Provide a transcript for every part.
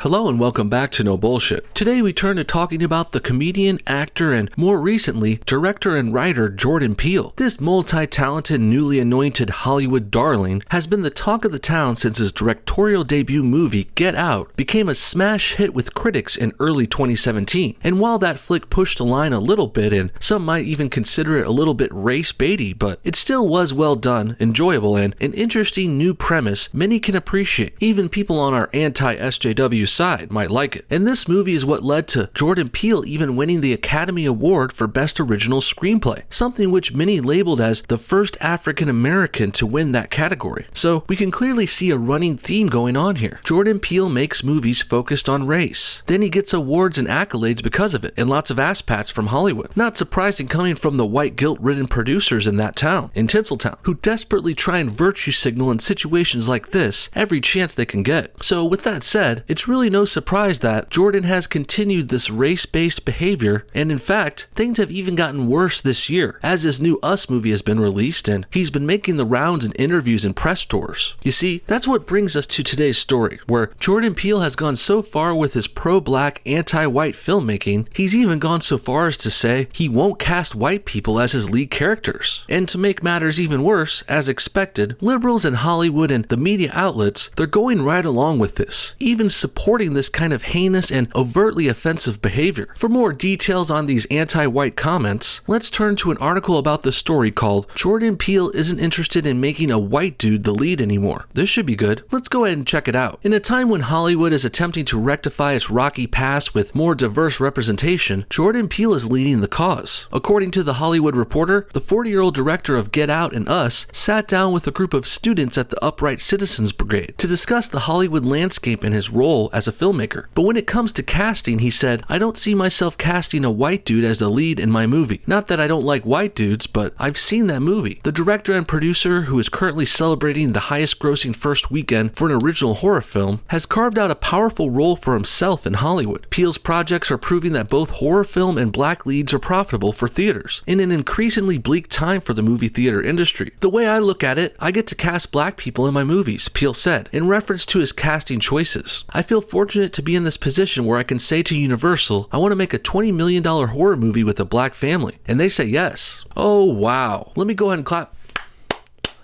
Hello and welcome back to No Bullshit. Today we turn to talking about the comedian, actor, and more recently, director and writer Jordan Peele. This multi-talented, newly anointed Hollywood darling has been the talk of the town since his directorial debut movie, Get Out, became a smash hit with critics in early 2017. And while that flick pushed the line a little bit, and some might even consider it a little bit race-baity, but it still was well done, enjoyable, and an interesting new premise many can appreciate. Even people on our anti-SJW side might like it. And this movie is what led to Jordan Peele even winning the Academy Award for Best Original Screenplay, something which many labeled as the first African American to win that category. So we can clearly see a running theme going on here. Jordan Peele makes movies focused on race. Then he gets awards and accolades because of it, and lots of ass pats from Hollywood. Not surprising coming from the white guilt-ridden producers in that town, in Tinseltown, who desperately try and virtue signal in situations like this every chance they can get. So with that said, it's really no surprise that Jordan has continued this race-based behavior, and in fact, things have even gotten worse this year, as his new Us movie has been released, and he's been making the rounds in interviews and press tours. You see, that's what brings us to today's story, where Jordan Peele has gone so far with his pro-black, anti-white filmmaking, he's even gone so far as to say he won't cast white people as his lead characters. And to make matters even worse, as expected, liberals in Hollywood and the media outlets, they're going right along with this, even supporting this kind of heinous and overtly offensive behavior. For more details on these anti-white comments, let's turn to an article about the story called Jordan Peele Isn't Interested in Making a White Dude the Lead Anymore. This should be good. Let's go ahead and check it out. In a time when Hollywood is attempting to rectify its rocky past with more diverse representation, Jordan Peele is leading the cause. According to The Hollywood Reporter, the 40-year-old director of Get Out and Us sat down with a group of students at the Upright Citizens Brigade to discuss the Hollywood landscape and his role as a filmmaker. But when it comes to casting, he said, "I don't see myself casting a white dude as the lead in my movie. Not that I don't like white dudes, but I've seen that movie." The director and producer, who is currently celebrating the highest grossing first weekend for an original horror film, has carved out a powerful role for himself in Hollywood. Peele's projects are proving that both horror film and black leads are profitable for theaters, in an increasingly bleak time for the movie theater industry. "The way I look at it, I get to cast black people in my movies," Peele said, in reference to his casting choices. "I feel fortunate to be in this position where I can say to Universal, I want to make a $20 million horror movie with a black family. And they say yes." Oh, wow. Let me go ahead and clap.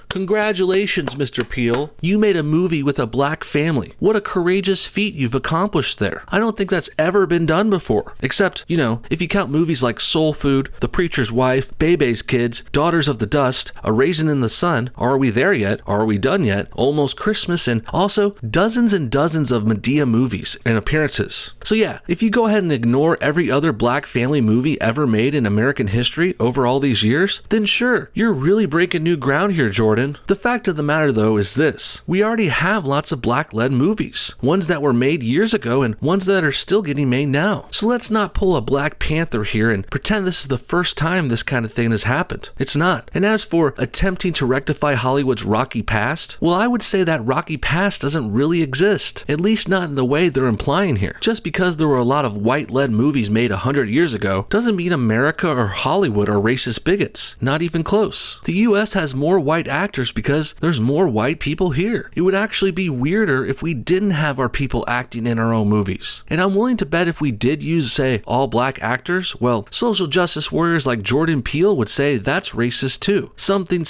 Congratulations, Mr. Peele. You made a movie with a black family. What a courageous feat you've accomplished there. I don't think that's ever been done before. Except, if you count movies like Soul Food, The Preacher's Wife, Bebe's Kids, Daughters of the Dust, A Raisin in the Sun, Are We There Yet? Are We Done Yet? Almost Christmas, and also dozens and dozens of Madea movies and appearances. So yeah, if you go ahead and ignore every other black family movie ever made in American history over all these years, then sure, you're really breaking new ground here, Jordan. The fact of the matter though is this: we already have lots of black-led movies, ones that were made years ago and ones that are still getting made now. So let's not pull a Black Panther here and pretend this is the first time this kind of thing has happened. It's not. And as for attempting to rectify Hollywood's rocky past, well, I would say that rocky past doesn't really exist, at least not in the way they're implying here. Just because there were a lot of white-led movies made 100 years ago doesn't mean America or Hollywood are racist bigots. Not even close. The US has more white actors because there's more white people here. It would actually be weirder if we didn't have our people acting in our own movies. And I'm willing to bet if we did use, say, all black actors, well, social justice warriors like Jordan Peele would say that's racist too. Something,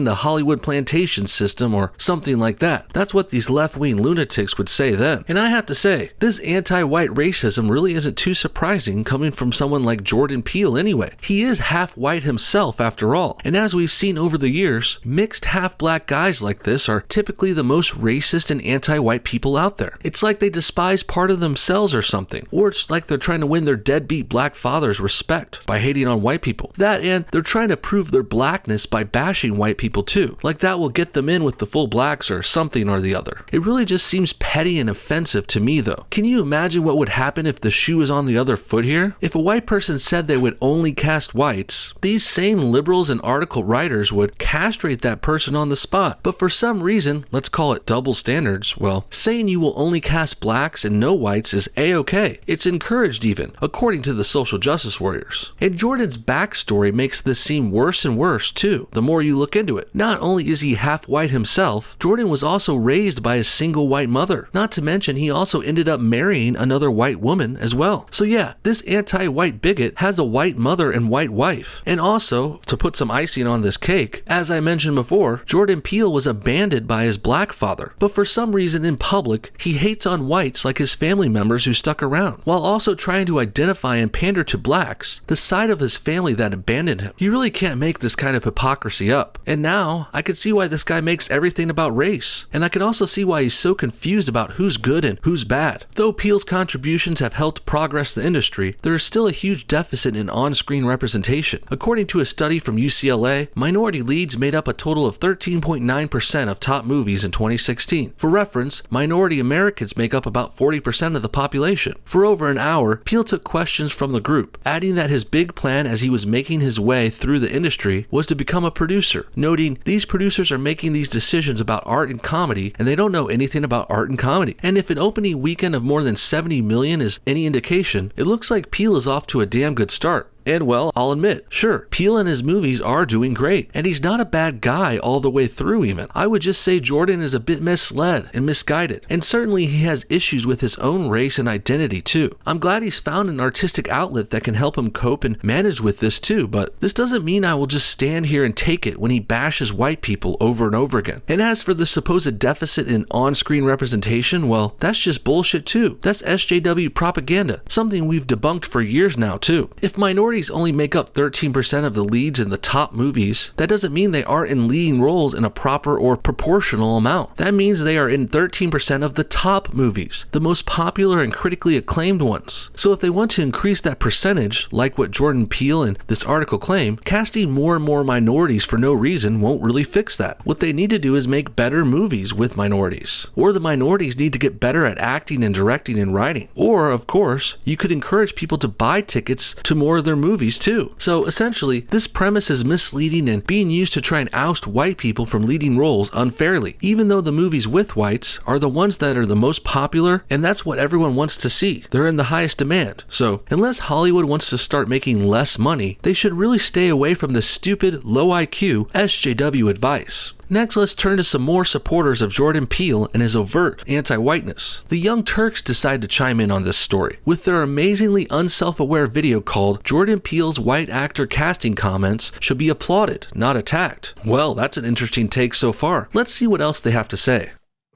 the Hollywood plantation system, or something like that. That's what these left-wing lunatics would say then. And I have to say, this anti-white racism really isn't too surprising coming from someone like Jordan Peele anyway. He is half white himself after all. And as we've seen over the years, mixed half-black guys like this are typically the most racist and anti-white people out there. It's like they despise part of themselves or something, or it's like they're trying to win their deadbeat black father's respect by hating on white people. That, and they're trying to prove their blackness by bashing white people too, like that will get them in with the full blacks or something or the other. It really just seems petty and offensive to me though. Can you imagine what would happen if the shoe was on the other foot here? If a white person said they would only cast whites, these same liberals and article writers would castrate that person on the spot. But for some reason, let's call it double standards, well, saying you will only cast blacks and no whites is a-okay. It's encouraged even, according to the social justice warriors. And Jordan's backstory makes this seem worse and worse too, the more you look into it. Not only is he half white himself, Jordan was also raised by a single white mother. Not to mention he also ended up marrying another white woman as well. So yeah, this anti-white bigot has a white mother and white wife. And also, to put some icing on this cake, as I mentioned before, Jordan Peele was abandoned by his black father, but for some reason in public, he hates on whites like his family members who stuck around, while also trying to identify and pander to blacks, the side of his family that abandoned him. You really can't make this kind of hypocrisy up. And now, I can see why this guy makes everything about race, and I can also see why he's so confused about who's good and who's bad. Though Peele's contributions have helped progress the industry, there is still a huge deficit in on-screen representation. According to a study from UCLA, minority leads made up a total of 13.9% of top movies in 2016. For reference, minority Americans make up about 40% of the population. For over an hour, Peele took questions from the group, adding that his big plan as he was making his way through the industry was to become a producer, noting these producers are making these decisions about art and comedy and they don't know anything about art and comedy. And if an opening weekend of more than 70 million is any indication, it looks like Peele is off to a damn good start. And well, I'll admit, sure, Peele and his movies are doing great, and he's not a bad guy all the way through even. I would just say Jordan is a bit misled and misguided, and certainly he has issues with his own race and identity too. I'm glad he's found an artistic outlet that can help him cope and manage with this too, but this doesn't mean I will just stand here and take it when he bashes white people over and over again. And as for the supposed deficit in on-screen representation, well, that's just bullshit too. That's SJW propaganda, something we've debunked for years now too. If minorities only make up 13% of the leads in the top movies, that doesn't mean they aren't in leading roles in a proper or proportional amount. That means they are in 13% of the top movies, the most popular and critically acclaimed ones. So if they want to increase that percentage, like what Jordan Peele and this article claim, casting more and more minorities for no reason won't really fix that. What they need to do is make better movies with minorities. Or the minorities need to get better at acting and directing and writing. Or, of course, you could encourage people to buy tickets to more of their movies too. So essentially, this premise is misleading and being used to try and oust white people from leading roles unfairly, even though the movies with whites are the ones that are the most popular, and that's what everyone wants to see. They're in the highest demand. So unless Hollywood wants to start making less money, they should really stay away from this stupid, low IQ SJW advice. Next, let's turn to some more supporters of Jordan Peele and his overt anti-whiteness. The Young Turks decide to chime in on this story with their amazingly unself-aware video called "Jordan Peele's White Actor Casting Comments Should Be Applauded, Not Attacked." Well, that's an interesting take so far. Let's see what else they have to say.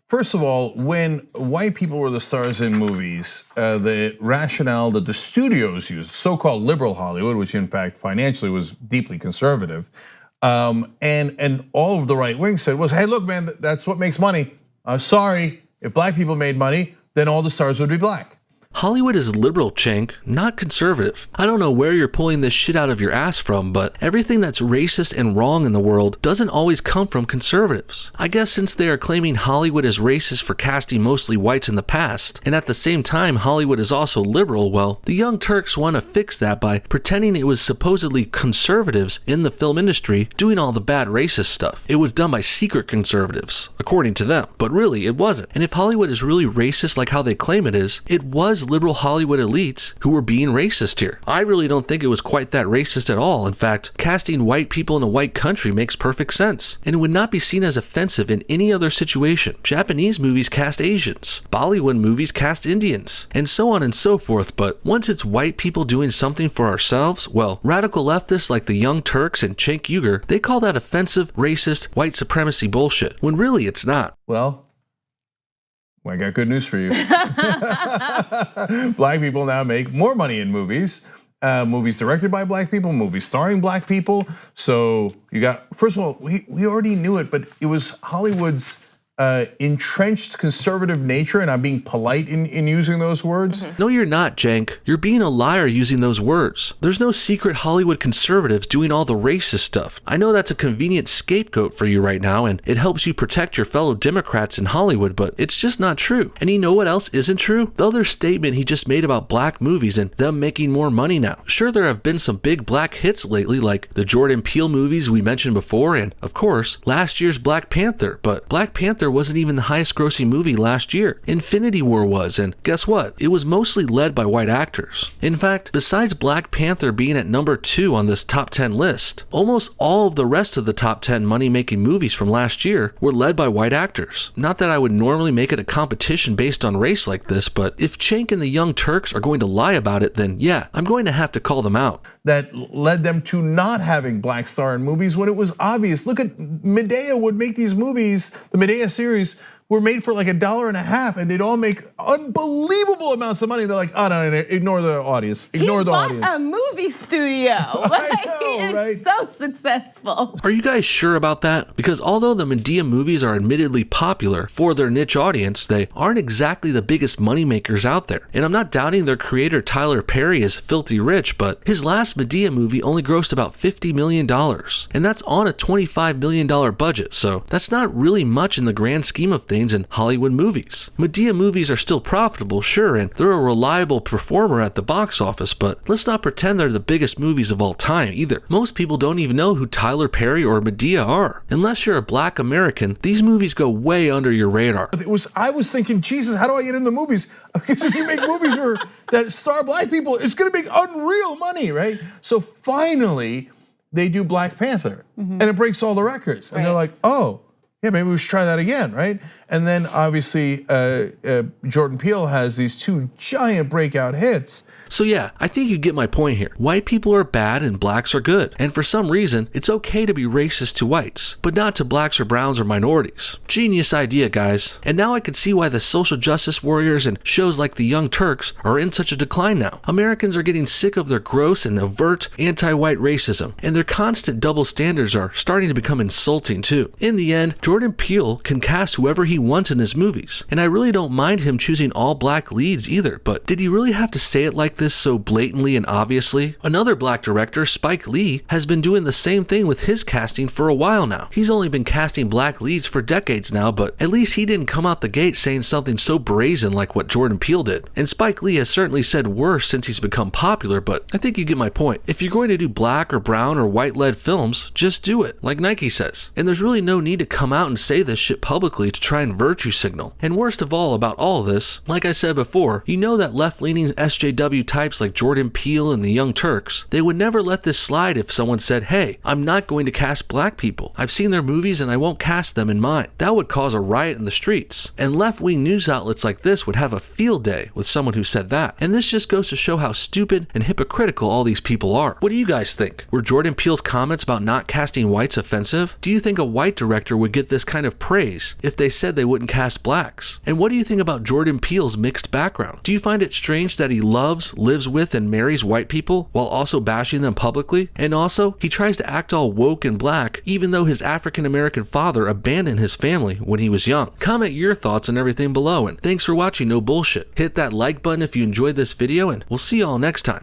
First of all, when white people were the stars in movies, the rationale that the studios used, so-called liberal Hollywood, which in fact financially was deeply conservative, and all of the right wing said was, hey, look, man, that's what makes money. Sorry, if black people made money, then all the stars would be black. Hollywood is liberal, Cenk, not conservative. I don't know where you're pulling this shit out of your ass from, but everything that's racist and wrong in the world doesn't always come from conservatives. I guess since they are claiming Hollywood is racist for casting mostly whites in the past, and at the same time Hollywood is also liberal, well, the Young Turks want to fix that by pretending it was supposedly conservatives in the film industry doing all the bad racist stuff. It was done by secret conservatives, according to them, but really it wasn't. And if Hollywood is really racist like how they claim it is, it was liberal Hollywood elites who were being racist here. I really don't think it was quite that racist at all. In fact, casting white people in a white country makes perfect sense, and it would not be seen as offensive in any other situation. Japanese movies cast Asians, Bollywood movies cast Indians, and so on and so forth, but once it's white people doing something for ourselves, well, radical leftists like the Young Turks and Cenk Uygur, they call that offensive, racist, white supremacy bullshit, when really it's not. Well, I got good news for you. Black people now make more money in movies. Movies directed by black people, movies starring black people. So you got, first of all, we already knew it, but it was Hollywood's entrenched conservative nature, and I'm being polite in using those words. No, you're not, Cenk. You're being a liar using those words. There's no secret Hollywood conservatives doing all the racist stuff. I know that's a convenient scapegoat for you right now, and it helps you protect your fellow Democrats in Hollywood, but it's just not true. And you know what else isn't true? The other statement he just made about black movies and them making more money now. Sure, there have been some big black hits lately, like the Jordan Peele movies we mentioned before, and of course, last year's Black Panther, but Black Panther wasn't even the highest grossing movie last year. Infinity War was, and guess what? It was mostly led by white actors. In fact, besides Black Panther being at number 2 on this top 10 list, almost all of the rest of the top 10 money-making movies from last year were led by white actors. Not that I would normally make it a competition based on race like this, but if Cenk and the Young Turks are going to lie about it, then yeah, I'm going to have to call them out. That led them to not having black star in movies when it was obvious. Look at Medea would make these movies, the Medea series were made for like $1.50, and they'd all make unbelievable amounts of money. They're like, oh no, ignore the audience, ignore the audience. He bought a movie studio. He is so successful. Are you guys sure about that? Because although the Medea movies are admittedly popular for their niche audience, they aren't exactly the biggest moneymakers out there. And I'm not doubting their creator Tyler Perry is filthy rich, but his last Medea movie only grossed about $50 million. And that's on a $25 million budget, so that's not really much in the grand scheme of things in Hollywood movies. Medea movies are still profitable, sure, and they're a reliable performer at the box office, but let's not pretend they're the biggest movies of all time either. Most people don't even know who Tyler Perry or Medea are. Unless you're a black American, these movies go way under your radar. I was thinking, Jesus, how do I get in the movies? Because if you make movies that star black people, it's gonna make unreal money, right? So finally, they do Black Panther, and it breaks all the records. And they're like, oh, yeah, maybe we should try that again, right? And then obviously, Jordan Peele has these 2 giant breakout hits. So yeah, I think you get my point here. White people are bad and blacks are good. And for some reason, it's okay to be racist to whites, but not to blacks or browns or minorities. Genius idea, guys. And now I can see why the social justice warriors and shows like the Young Turks are in such a decline now. Americans are getting sick of their gross and overt anti-white racism, and their constant double standards are starting to become insulting too. In the end, Jordan Peele can cast whoever he wants in his movies, and I really don't mind him choosing all black leads either, but did he really have to say it like this so blatantly and obviously? Another black director, Spike Lee, has been doing the same thing with his casting for a while now. He's only been casting black leads for decades now, but at least he didn't come out the gate saying something so brazen like what Jordan Peele did. And Spike Lee has certainly said worse since he's become popular, but I think you get my point. If you're going to do black or brown or white-led films, just do it, like Nike says. And there's really no need to come out and say this shit publicly to try and virtue signal. And worst of all about all of this, like I said before, you know that left-leaning SJW types like Jordan Peele and the Young Turks, they would never let this slide if someone said, hey, I'm not going to cast black people. I've seen their movies and I won't cast them in mine. That would cause a riot in the streets. And left-wing news outlets like this would have a field day with someone who said that. And this just goes to show how stupid and hypocritical all these people are. What do you guys think? Were Jordan Peele's comments about not casting whites offensive? Do you think a white director would get this kind of praise if they said they wouldn't cast blacks? And what do you think about Jordan Peele's mixed background? Do you find it strange that he loves, lives with, and marries white people while also bashing them publicly? And also, he tries to act all woke and black even though his African American father abandoned his family when he was young. Comment your thoughts on everything below, and thanks for watching No Bullshit. Hit that like button if you enjoyed this video, and we'll see y'all next time.